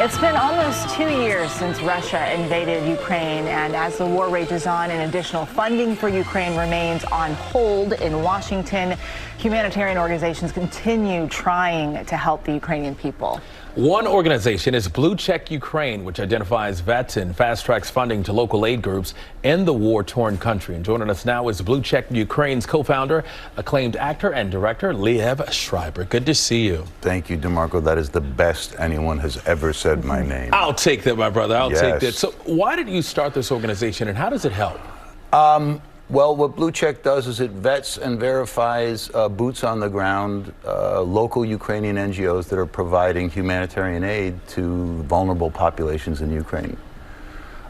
It's been almost 2 years since Russia invaded Ukraine, and as the war rages on and additional funding for Ukraine remains on hold in Washington, humanitarian organizations continue trying to help the Ukrainian people. One organization is BlueCheck Ukraine, which identifies vets and fast-tracks funding to local aid groups in the war-torn country. And joining us now is BlueCheck Ukraine's co-founder, acclaimed actor and director, Liev Schreiber. Good to see you. Thank you, DeMarco. That is the best anyone has ever said my name. I'll take that, my brother. I'll Yes. take that. So why did you start this organization, and how does it help? Well, what BlueCheck does is it vets and verifies boots on the ground, local Ukrainian NGOs that are providing humanitarian aid to vulnerable populations in Ukraine.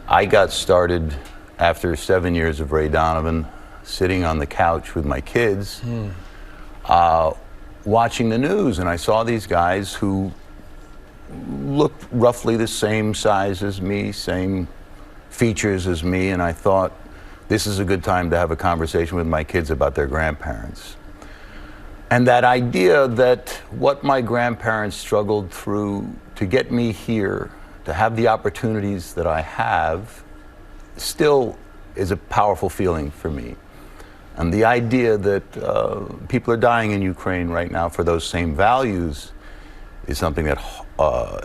I got started after 7 years of Ray Donovan, sitting on the couch with my kids, watching the news, and I saw these guys who looked roughly the same size as me, same features as me, and I thought, this is a good time to have a conversation with my kids about their grandparents. And that idea that what my grandparents struggled through to get me here, to have the opportunities that I have, still is a powerful feeling for me. And the idea that people are dying in Ukraine right now for those same values is something that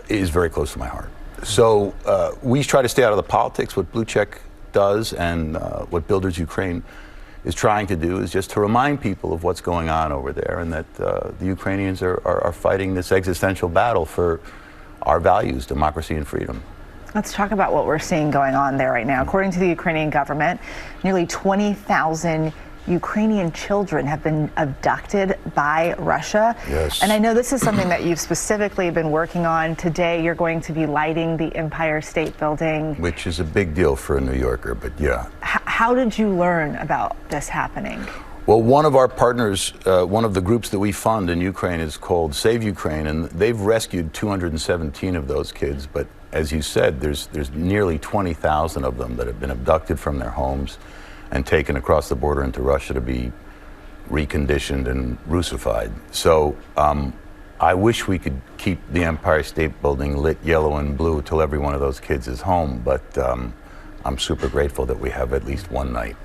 is very close to my heart. So we try to stay out of the politics. What BlueCheck does and what Builders Ukraine is trying to do is just to remind people of what's going on over there, and that the Ukrainians are fighting this existential battle for our values, democracy and freedom. Let's talk about what we're seeing going on there right now. According to the Ukrainian government, nearly 20,000 Ukrainian children have been abducted by Russia. Yes. And I know this is something that you've specifically been working on. Today, you're going to be lighting the Empire State Building. Which is a big deal for a New Yorker, but yeah. How did you learn about this happening? Well, one of our partners, one of the groups that we fund in Ukraine is called Save Ukraine, and they've rescued 217 of those kids. But as you said, there's nearly 20,000 of them that have been abducted from their homes and taken across the border into Russia to be reconditioned and Russified. So I wish we could keep the Empire State Building lit yellow and blue till every one of those kids is home, but I'm super grateful that we have at least one night.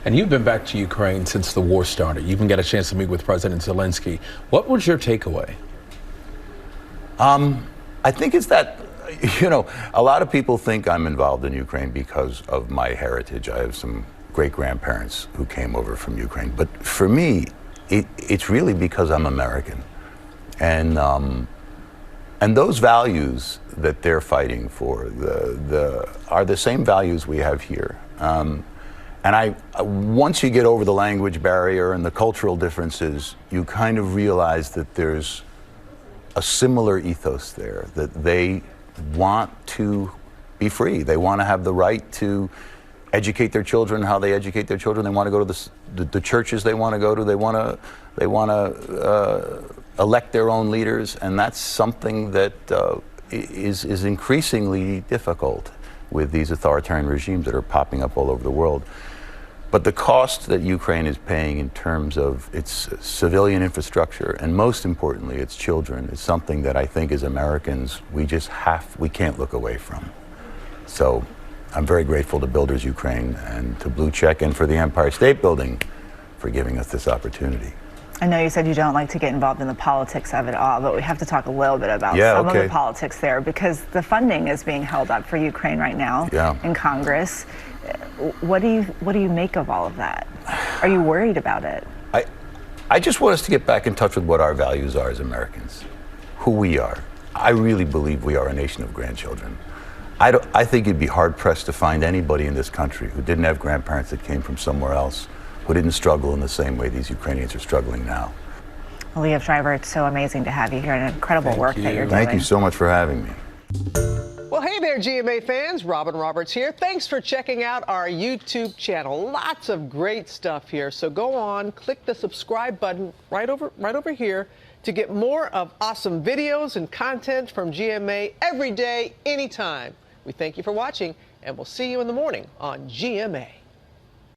And you've been back to Ukraine since the war started. You even got a chance to meet with President Zelensky. What was your takeaway? I think it's that, you know, a lot of people think I'm involved in Ukraine because of my heritage. I have some great-grandparents who came over from Ukraine. But for me, it's really because I'm American. And those values that they're fighting for are the same values we have here. And once you get over the language barrier and the cultural differences, you kind of realize that there's a similar ethos there, that they want to be free. They want to have the right to educate their children how they educate their children. They want to go to the churches they want to go to. They want to elect their own leaders, and that's something that is increasingly difficult with these authoritarian regimes that are popping up all over the world. But the cost that Ukraine is paying in terms of its civilian infrastructure, and most importantly, its children, is something that I think as Americans, we can't look away from. So I'm very grateful to Builders Ukraine and to BlueCheck and for the Empire State Building for giving us this opportunity. I know you said you don't like to get involved in the politics of it all, but we have to talk a little bit about some of the politics there, because the funding is being held up for Ukraine right now in Congress. What do you make of all of that? Are you worried about it? I just want us to get back in touch with what our values are as Americans, who we are. I really believe we are a nation of grandchildren. I think you'd be hard-pressed to find anybody in this country who didn't have grandparents that came from somewhere else, who didn't struggle in the same way these Ukrainians are struggling now. Well, Liev Schreiber, it's so amazing to have you here, and incredible work that you're doing. Thank you so much for having me. Well, hey there, GMA fans. Robin Roberts here. Thanks for checking out our YouTube channel. Lots of great stuff here. So go on, click the subscribe button right over here to get more of awesome videos and content from GMA every day, anytime. We thank you for watching, and we'll see you in the morning on GMA.